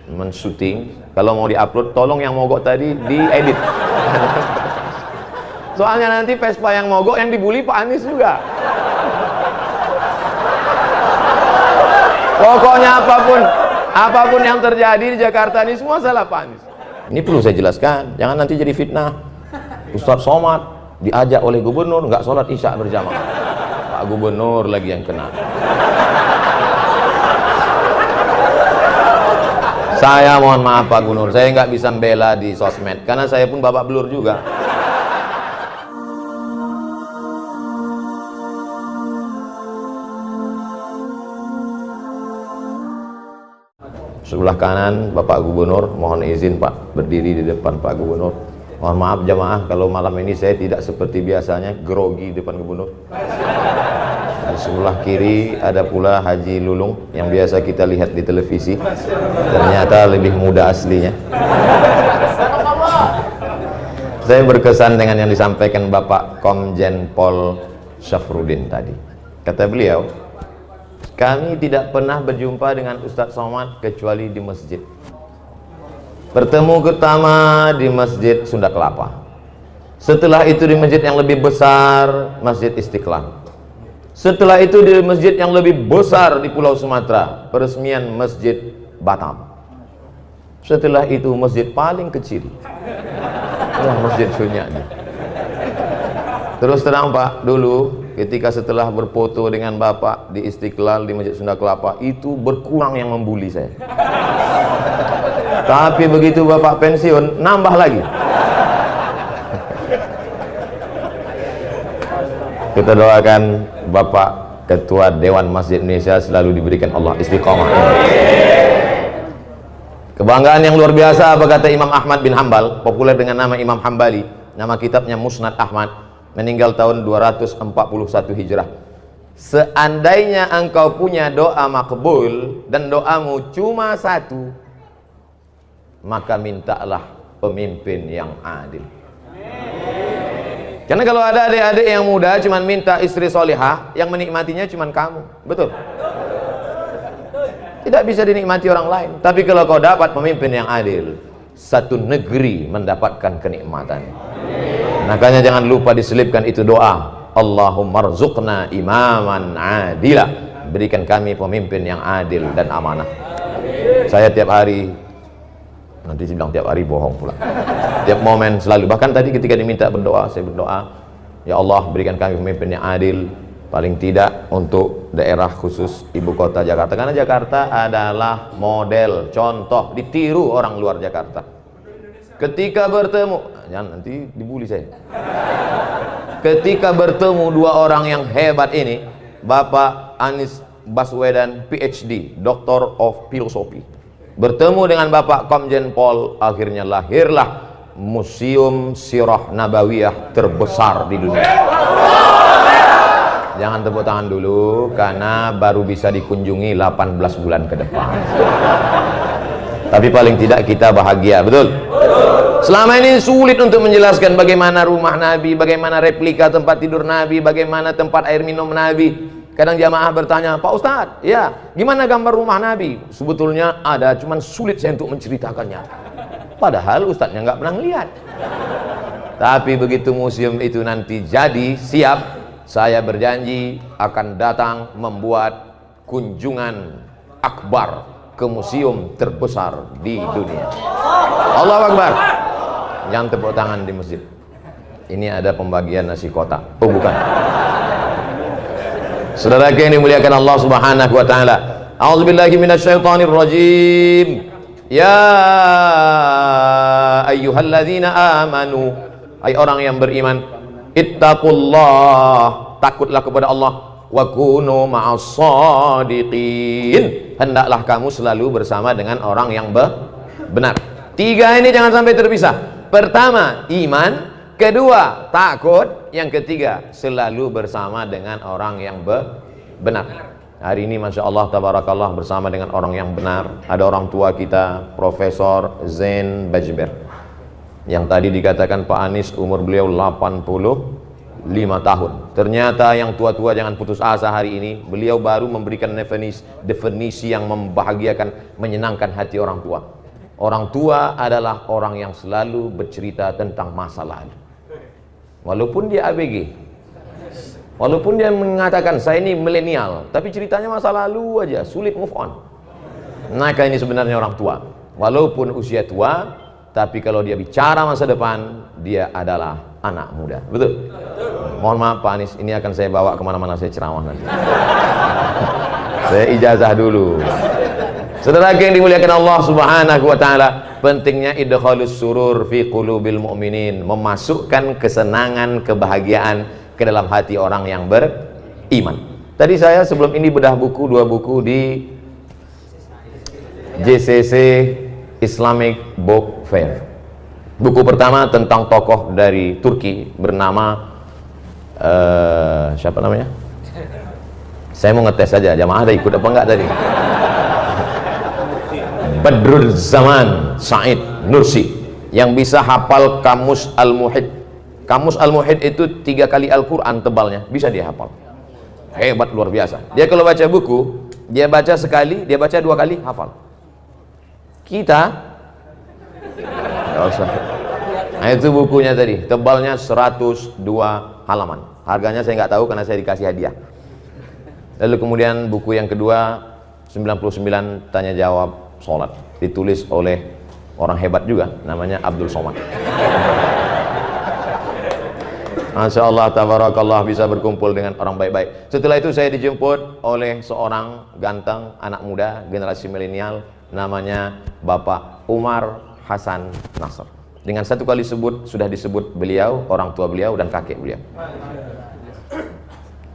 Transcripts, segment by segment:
men-syuting, kalau mau di-upload tolong yang mogok tadi diedit. Soalnya nanti Vespa yang mogok yang dibully Pak Anies juga. Pokoknya apapun yang terjadi di Jakarta ini semua salah Pak Anies. Ini perlu saya jelaskan, jangan nanti jadi fitnah. Ustadz Somad diajak oleh gubernur nggak sholat isya berjamaah. Pak Gubernur lagi yang kena. Saya mohon maaf Pak Gubernur, saya nggak bisa membela di sosmed karena saya pun babak belur juga. Sebelah kanan Bapak Gubernur, mohon izin Pak berdiri di depan Pak Gubernur. Mohon maaf jamaah kalau malam ini saya tidak seperti biasanya grogi di depan Gubernur. Di sebelah kiri ada pula Haji Lulung yang biasa kita lihat di televisi. Ternyata lebih muda aslinya. Saya berkesan dengan yang disampaikan Bapak Komjen Pol Syafruddin tadi. Kata beliau, kami tidak pernah berjumpa dengan Ustadz Somad kecuali di masjid. Bertemu pertama di Masjid Sunda Kelapa. Setelah itu di masjid yang lebih besar, Masjid Istiqlal. Setelah itu di masjid yang lebih besar di Pulau Sumatera, peresmian Masjid Batam. Setelah itu masjid paling kecil, Masjid Sunyani. Terus terang Pak, dulu ketika setelah berfoto dengan Bapak di Istiqlal di Masjid Sunda Kelapa, itu berkurang yang membuli saya. Tapi begitu Bapak pensiun, nambah lagi. Kita doakan Bapak Ketua Dewan Masjid Indonesia selalu diberikan Allah istiqomah. Kebanggaan yang luar biasa apa kata Imam Ahmad bin Hambal, populer dengan nama Imam Hambali, nama kitabnya Musnad Ahmad, meninggal tahun 241 Hijrah. Seandainya engkau punya doa makbul dan doamu cuma satu, maka mintalah pemimpin yang adil. Karena kalau ada adik-adik yang muda cuman minta istri solihah, yang menikmatinya cuman kamu, betul? Tidak bisa dinikmati orang lain. Tapi kalau kau dapat pemimpin yang adil, satu negeri mendapatkan kenikmatan. Makanya jangan lupa diselipkan itu doa, Allahumma rzuqna imaman adila, berikan kami pemimpin yang adil dan amanah. Saya tiap hari, nanti saya bilang tiap hari bohong pula, tiap momen selalu, bahkan tadi ketika diminta berdoa, saya berdoa, ya Allah berikan kami pemimpin yang adil, paling tidak untuk daerah khusus ibu kota Jakarta, karena Jakarta adalah model, contoh, ditiru orang luar Jakarta. Ketika bertemu, jangan nanti dibully saya. Ketika bertemu dua orang yang hebat ini, Bapak Anies Baswedan PhD, Doctor of Philosophy, bertemu dengan Bapak Komjen Pol, akhirnya lahirlah Museum Sirah Nabawiyah terbesar di dunia. Jangan tepuk tangan dulu karena baru bisa dikunjungi 18 bulan ke depan. Tapi paling tidak kita bahagia, betul? Selama ini sulit untuk menjelaskan bagaimana rumah Nabi, bagaimana replika tempat tidur Nabi, bagaimana tempat air minum Nabi. Kadang jamaah bertanya, Pak Ustadz, ya gimana gambar rumah Nabi? Sebetulnya ada, cuman sulit saya untuk menceritakannya. Padahal Ustadznya nggak pernah lihat. Tapi begitu museum itu nanti jadi, siap, saya berjanji akan datang membuat kunjungan akbar ke museum terbesar di dunia. Allahu Akbar. Jangan tepuk tangan di masjid. Ini ada pembagian nasi kotak. Oh bukan. Saudara yang dimuliakan Allah Subhanahu wa taala. A'udzubillahi minasyaitonir rajim. Ya ayyuhalladzina amanu, hai orang yang beriman, ittaqullah, takutlah kepada Allah, wa kunu ma'as shadiqin, hendaklah kamu selalu bersama dengan orang yang benar. Tiga ini jangan sampai terpisah. Pertama, iman. Kedua, takut. Yang ketiga, selalu bersama dengan orang yang benar. Hari ini Masya Allah tabarakallah bersama dengan orang yang benar. Ada orang tua kita, Profesor Zain Bajber, yang tadi dikatakan Pak Anies umur beliau 85 5 tahun. Ternyata yang tua-tua jangan putus asa hari ini. Beliau baru memberikan definisi yang membahagiakan, menyenangkan hati orang tua. Orang tua adalah orang yang selalu bercerita tentang masa lalu. Walaupun dia ABG, walaupun dia mengatakan saya ini milenial, tapi ceritanya masa lalu aja, sulit move on. Maka ini sebenarnya orang tua. Walaupun usia tua, tapi kalau dia bicara masa depan, dia adalah anak muda. Betul? Mohon maaf Pak Anies, ini akan saya bawa kemana-mana saya ceramah nanti. Saya ijazah dulu. Saudara yang dimuliakan Allah Subhanahu wa taala, pentingnya idkhalus surur fi qulubil mu'minin, memasukkan kesenangan, kebahagiaan ke dalam hati orang yang beriman. Tadi saya sebelum ini bedah buku, 2 buku di JCC Islamic Book Fair. Buku pertama tentang tokoh dari Turki bernama siapa namanya? Saya mau ngetes saja, jamaah ada ikut apa enggak tadi? Badrul Zaman Said Nursi, yang bisa hafal Kamus Al-Muhid. Kamus Al-Muhid itu 3 kali Al-Quran tebalnya, bisa dia hafal. Hebat, luar biasa. Dia kalau baca buku, dia baca sekali, dia baca 2 kali, hafal. Kita nggak usah. Nah, itu bukunya tadi, tebalnya 102 halaman. Harganya saya nggak tahu karena saya dikasih hadiah. Lalu kemudian buku yang kedua, 99 tanya jawab sholat, ditulis oleh orang hebat juga, namanya Abdul Somad. Masya Allah, tabarakallah, bisa berkumpul dengan orang baik-baik. Setelah itu saya dijemput oleh seorang ganteng anak muda generasi milenial, namanya Bapak Umar Hasan Nasr. Dengan 1 kali sebut sudah disebut beliau, orang tua beliau dan kakek beliau.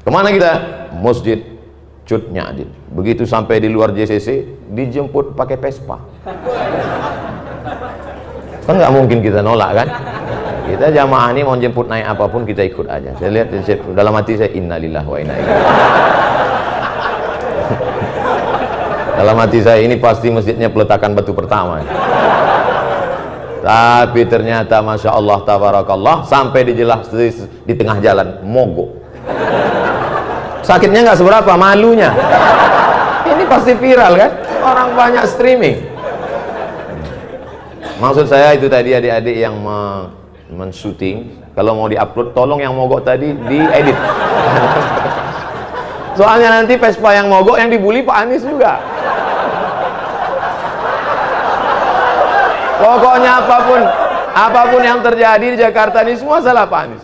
Kemana kita? Masjid Cut Nyadin. Begitu sampai di luar JCC, dijemput pakai Vespa. Kan nggak mungkin kita nolak kan? Kita jamaah ini mau jemput naik apapun kita ikut aja. Saya lihat dalam hati saya, innalillahi wa inna ilaihi. Dalam hati saya, ini pasti masjidnya peletakan batu pertama. Tapi ternyata Masya Allah, tabarakallah, sampai di tengah jalan mogok. Sakitnya nggak seberapa, malunya. Ini pasti viral kan? Orang banyak streaming. Maksud saya itu tadi adik-adik yang men-shooting, kalau mau di-upload tolong yang mogok tadi diedit. Soalnya nanti Vespa yang mogok yang dibully Pak Anies juga. Pokoknya apapun yang terjadi di Jakarta ini semua salah Pak Anies.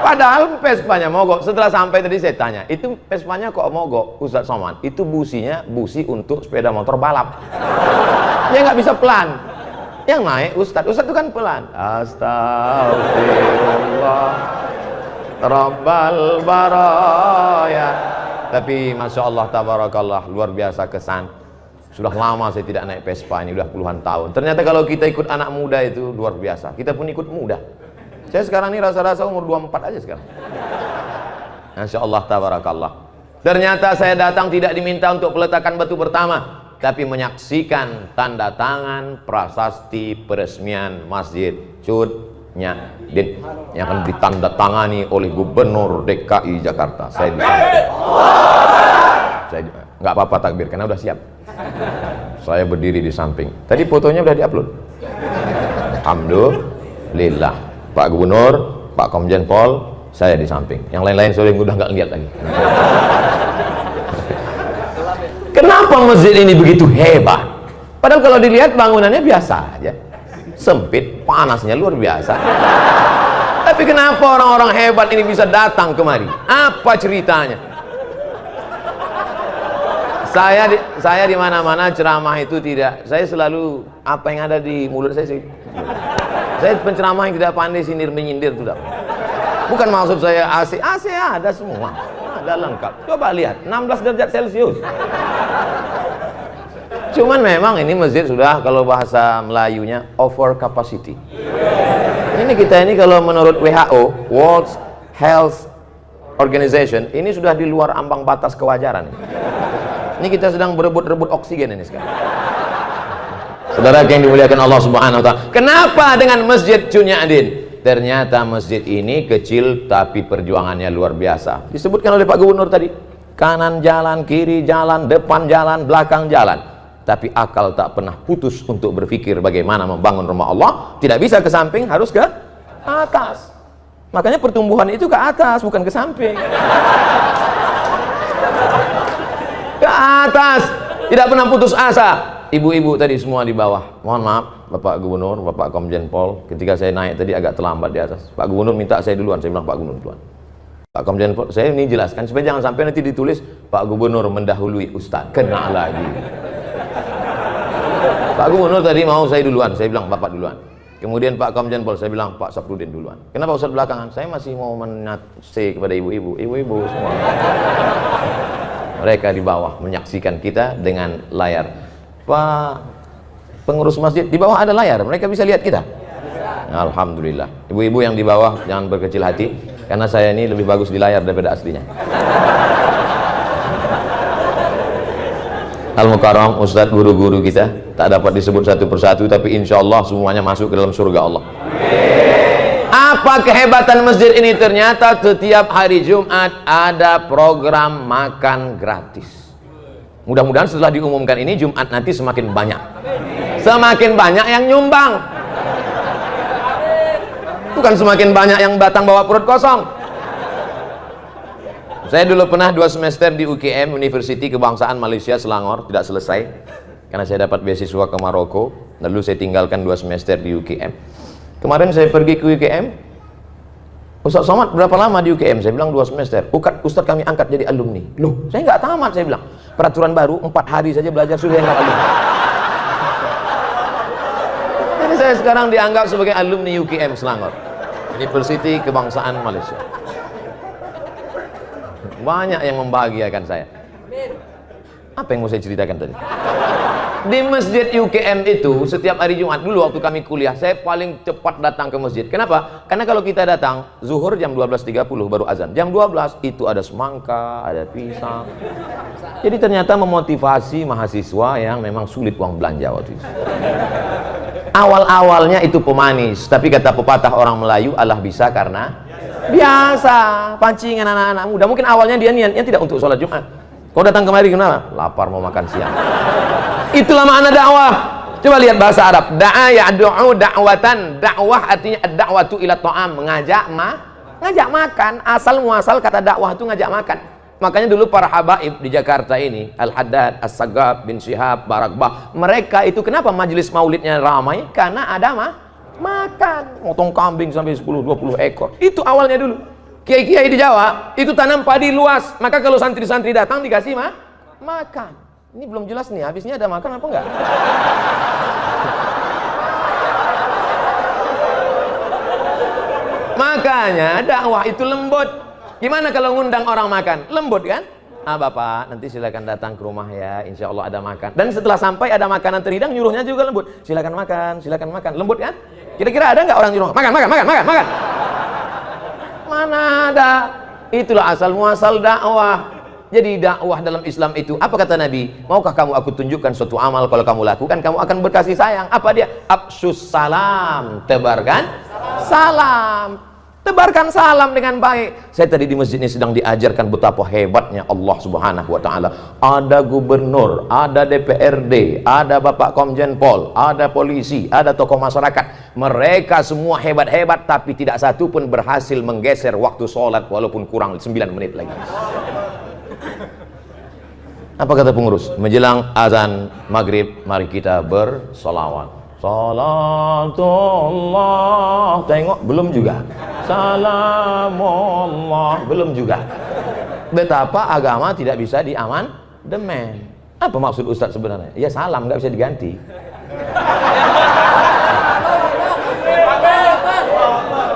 Padahal Vespanya mogok. Setelah sampai tadi saya tanya, itu Vespanya kok mogok Ustadz Somad? Itu busi untuk sepeda motor balap. Dia nggak bisa pelan. Yang naik Ustadz itu kan pelan. Astagfirullah Rabbal baraya. Tapi Masya Allah, tabarakallah, luar biasa kesan. Sudah lama saya tidak naik Vespa, ini udah puluhan tahun. Ternyata kalau kita ikut anak muda itu luar biasa. Kita pun ikut muda. Saya sekarang ini rasa-rasa umur 24 aja sekarang. Masya Allah, tabarakallah. Ternyata saya datang tidak diminta untuk peletakan batu pertama, tapi menyaksikan tanda tangan prasasti peresmian Masjid Cut Nyadin yang akan ditandatangani oleh Gubernur DKI Jakarta. Saya nggak apa-apa takbir karena udah siap. Saya berdiri di samping. Tadi fotonya udah diupload. Alhamdulillah. Pak Gubernur, Pak Komjen Pol, saya di samping. Yang lain-lain sudah nggak lihat lagi. Kenapa masjid ini begitu hebat? Padahal kalau dilihat bangunannya biasa aja, sempit, panasnya luar biasa. Tapi kenapa orang-orang hebat ini bisa datang kemari? Apa ceritanya? Saya di mana-mana ceramah itu tidak, saya selalu apa yang ada di mulut saya sih. Saya penceramah yang tidak pandai sindir menyindir tidak. Bukan maksud saya AC ada semua, ada lengkap. Coba lihat 16 derajat Celcius. Cuman memang ini masjid sudah, kalau bahasa Melayunya, over capacity. Ini kita ini kalau menurut WHO, World Health Organization, ini sudah di luar ambang batas kewajaran. Ini kita sedang berebut-rebut oksigen ini sekarang. Saudara yang dimuliakan Allah Subhanahu wa taala. Kenapa dengan Masjid Cut Nyadin? ternyata masjid ini kecil tapi perjuangannya luar biasa. Disebutkan oleh Pak Gubernur tadi, kanan jalan, kiri jalan, depan jalan, belakang jalan, tapi akal tak pernah putus untuk berpikir bagaimana membangun rumah Allah. Tidak bisa ke samping, harus ke atas. Makanya pertumbuhan itu ke atas, bukan ke samping. Ke atas, tidak pernah putus asa. Ibu-ibu tadi semua di bawah, mohon maaf Bapak Gubernur, Bapak Komjen Pol, ketika saya naik tadi agak terlambat di atas. Pak Gubernur minta saya duluan, saya bilang Pak Gubernur duluan. Pak Komjen Pol, saya ini jelaskan supaya jangan sampai nanti ditulis Pak Gubernur mendahului Ustadz, kena lagi. Pak Gubernur tadi mau saya duluan, saya bilang Bapak duluan. Kemudian Pak Komjen Pol, saya bilang Pak Safrudin duluan. Kenapa Ustadz belakangan? Saya masih mau menase kepada ibu-ibu semua. Mereka di bawah menyaksikan kita dengan layar. Pak pengurus masjid, di bawah ada layar, mereka bisa lihat kita. Alhamdulillah. Ibu-ibu yang di bawah jangan berkecil hati, karena saya ini lebih bagus di layar daripada aslinya. Al-Mukarram, Ustadz, guru-guru kita tak dapat disebut satu persatu, tapi insya Allah semuanya masuk ke dalam surga Allah. Apa kehebatan masjid ini? Ternyata setiap hari Jumat ada program makan gratis. Mudah-mudahan setelah diumumkan ini Jumat nanti semakin banyak yang nyumbang, bukan semakin banyak yang datang bawa perut kosong. Saya dulu pernah 2 semester di UKM, University Kebangsaan Malaysia Selangor, tidak selesai karena saya dapat beasiswa ke Maroko. Lalu saya tinggalkan 2 semester di UKM. Kemarin saya pergi ke UKM, Ustaz Somad berapa lama di UKM? Saya bilang 2 semester. Ustaz kami angkat jadi alumni. Loh, saya nggak tamat, saya bilang. Peraturan baru 4 hari saja belajar sudah yang alumni. Jadi saya sekarang dianggap sebagai alumni UKM Selangor, University Kebangsaan Malaysia. Banyak yang membahagiakan saya. Apa yang mau saya ceritakan tadi? Di masjid UKM itu setiap hari Jumat, dulu waktu kami kuliah, saya paling cepat datang ke masjid. Kenapa? Karena kalau kita datang zuhur jam 12.30 baru azan, jam 12 itu ada semangka, ada pisang. Jadi ternyata memotivasi mahasiswa yang memang sulit uang belanja waktu itu. Awal-awalnya itu pemanis, tapi kata pepatah orang Melayu, Allah bisa karena biasa. Pancingan anak-anak muda, mungkin awalnya dia niatnya tidak untuk sholat Jumat. Kau datang kemari kenapa? Lapar mau makan siang. Itulah makna dakwah. Coba lihat bahasa Arab. Da'a ya'du'u da'watan. Dakwah artinya ad-da'watu ila ta'am, ngajak makan. Asal muasal kata dakwah itu ngajak makan. Makanya dulu para habaib di Jakarta ini, Al-Haddad, As-Sagab, bin Syihab, Barakbah, mereka itu kenapa majelis maulidnya ramai? Karena ada makan. Motong kambing sampai 10-20 ekor. Itu awalnya dulu. Kiai-kiai di Jawa itu tanam padi luas. Maka kalau santri-santri datang dikasih makan. Ini belum jelas nih, habisnya ada makan apa enggak? Makanya dakwah itu lembut. Gimana kalau ngundang orang makan? Lembut kan? Bapak, nanti silakan datang ke rumah ya, insya Allah ada makan. Dan setelah sampai ada makanan terhidang, nyuruhnya juga lembut. Silakan makan, lembut kan? Kira-kira ada nggak orang nyuruh makan? Mana ada? Itulah asal muasal dakwah. Jadi dakwah dalam Islam itu, apa kata Nabi? Maukah kamu aku tunjukkan suatu amal, kalau kamu lakukan kamu akan berkasih sayang. Apa dia? Afsyus salam, tebarkan salam. Tebarkan salam dengan baik. Saya tadi di masjid ini sedang diajarkan betapa hebatnya Allah Subhanahu wa taala. Ada gubernur, ada DPRD, ada Bapak Komjen Pol, ada polisi, ada tokoh masyarakat. Mereka semua hebat-hebat, tapi tidak satu pun berhasil menggeser waktu sholat walaupun kurang 9 menit lagi. Apa kata pengurus? Menjelang azan maghrib, mari kita bersolawat. Salatullah, tengok belum juga. Salamullah, belum juga. Betapa agama tidak bisa diamandemen. Apa maksud Ustaz sebenarnya? Ya salam nggak bisa diganti.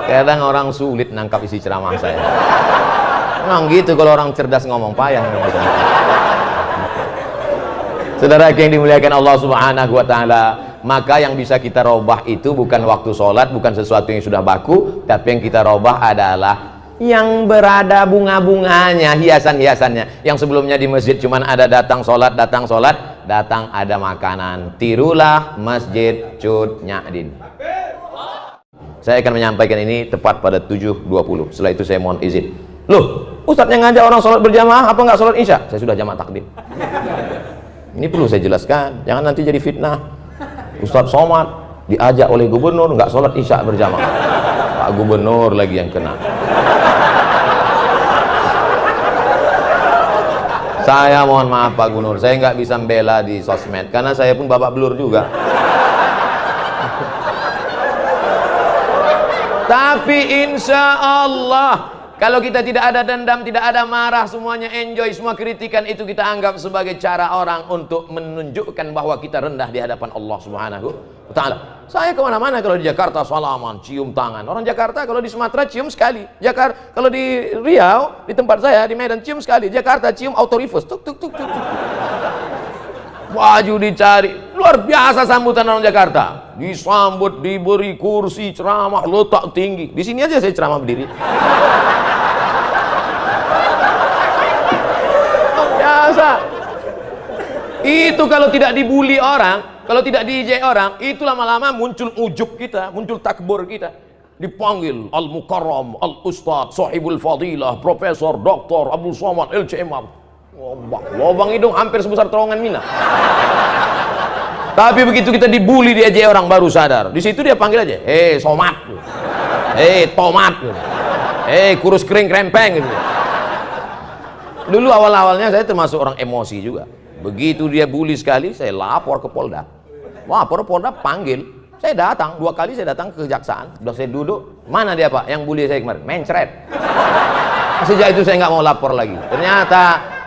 Kadang orang sulit nangkap isi ceramah saya. Memang gitu kalau orang cerdas ngomong, payah. Saudara yang dimuliakan Allah Subhanahu wa taala, maka yang bisa kita robah itu bukan waktu sholat, bukan sesuatu yang sudah baku, tapi yang kita robah adalah yang berada bunga-bunganya, hiasan-hiasannya. Yang sebelumnya di masjid cuman ada datang sholat, datang ada makanan. Tirulah Masjid Cut Nyadin. Saya akan menyampaikan ini tepat pada 7.20. Setelah itu saya mohon izin. Loh, Ustadz yang ngajak orang sholat berjamaah, apa nggak sholat isya? Saya sudah jamak takdim. Ini perlu saya jelaskan, jangan nanti jadi fitnah. Ustadz Somad diajak oleh gubernur nggak sholat isya berjamaah. Pak Gubernur lagi yang kena. Saya mohon maaf Pak Gubernur, saya nggak bisa membela di sosmed karena saya pun babak belur juga. Tapi insya Allah kalau kita tidak ada dendam, tidak ada marah, semuanya enjoy, semua kritikan itu kita anggap sebagai cara orang untuk menunjukkan bahwa kita rendah di hadapan Allah Subhanahu wa Ta'ala. Saya kemana-mana, kalau di Jakarta salaman, cium tangan. Orang Jakarta kalau di Sumatera cium sekali. Jakarta kalau di Riau, di tempat saya di Medan cium sekali. Jakarta cium auto reverse, tuk tuk tuk tuk. Baju dicari, luar biasa sambutan orang Jakarta. Disambut, diberi kursi, ceramah, letak tinggi. Di sini aja saya ceramah berdiri. Biasa. Itu kalau tidak dibully orang, kalau tidak diejek orang, itu lama-lama muncul ujub kita, muncul takbur kita. Dipanggil Al-Mukarram, Al-Ustadz, Sahibul Fadilah, Profesor, Doktor, Abu Somad, LCMM. Lobang hidung hampir sebesar terowongan Mina. Tapi begitu kita dibully, diejek orang baru sadar. Di situ dia panggil aja, Somad, Tomat, kurus kering krempeng gitu. Dulu awal-awalnya saya termasuk orang emosi juga. Begitu dia bully sekali, saya lapor ke Polda. Lapor Polda panggil, saya datang 2 kali, saya datang ke kejaksaan. Sudah saya duduk, mana dia Pak yang bully saya kemarin? Mencret. Sejak itu saya nggak mau lapor lagi.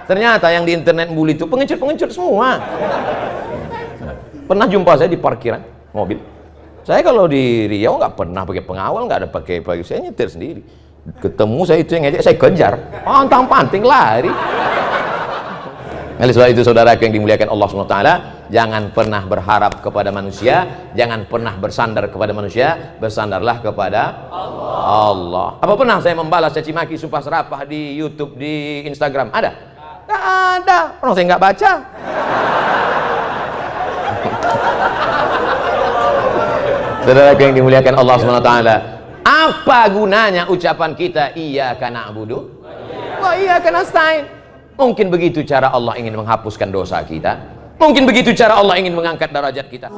Ternyata yang di internet bully itu pengecut-pengecut semua. Pernah jumpa saya di parkiran mobil. Saya kalau di Riau nggak pernah pakai pengawal, nggak ada pakai saya nyetir sendiri. Ketemu saya itu yang ngejek, saya kejar, pantang-panting lari. Oleh sebab itu saudara yang dimuliakan Allah SWT, jangan pernah berharap kepada manusia, jangan pernah bersandar kepada manusia, bersandarlah kepada Allah. Apa pernah saya membalas caci maki sumpah serapah di YouTube, di Instagram? Ada? Nggak ada, orang saya nggak baca. Saudara yang dimuliakan Allah SWT, apa gunanya ucapan kita iyyaka na'budu wa iyyaka nasta'in? Mungkin begitu cara Allah ingin menghapuskan dosa kita, mungkin begitu cara Allah ingin mengangkat derajat kita.